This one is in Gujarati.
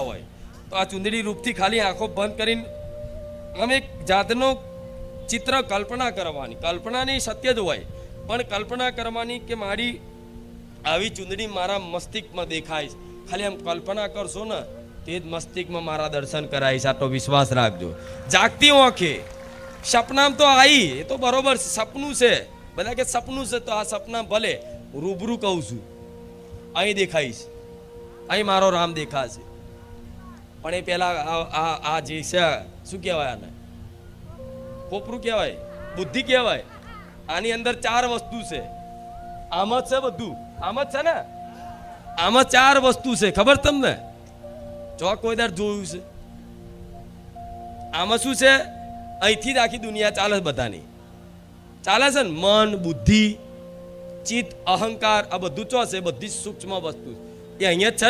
હોય તો આ ચુંદડી રૂપથી ખાલી આંખો બંધ કરીને આમ એક જાતનો ચિત્ર કલ્પના કરવાની, કલ્પનાની સત્ય જ હોય પણ કલ્પના કરવાની કે મારી આવી ચુંદડી મારા મસ્તિષ્કમાં દેખાય. ખાલી આમ કલ્પના કરશો ને તે જ મસ્તિષ્કમાં મારા દર્શન કરાવીશ, આટલો વિશ્વાસ રાખજો. જાગતી આંખે સપનામ તો આવી, એ તો બરોબર સપનું છે, બધા કે સપનું છે તો આ સપના ભલે રૂબરૂ કહું છું, અહીં દેખાઈશ, અહીં મારો રામ દેખાશે. પણ એ પેલા આ જે છે શું કહેવાય, આને કોપરું કહેવાય, બુદ્ધિ કહેવાય. આની અંદર 4 વસ્તુ છે. આમ જ છે બધું, આમ જ છે ને, આમાં 4 વસ્તુ છે. ખબર તમને? ચોક કોઈ દર જોયું છે? આમાં શું છે? અહીંથી જ આખી દુનિયા ચાલે છે, બધાની ચાલે છે ને. મન, બુદ્ધિ, ચિત્ત, અહંકાર, આ બધું ચો છે, બધી સૂક્ષ્મ વસ્તુ એ અહીંયા જ છે.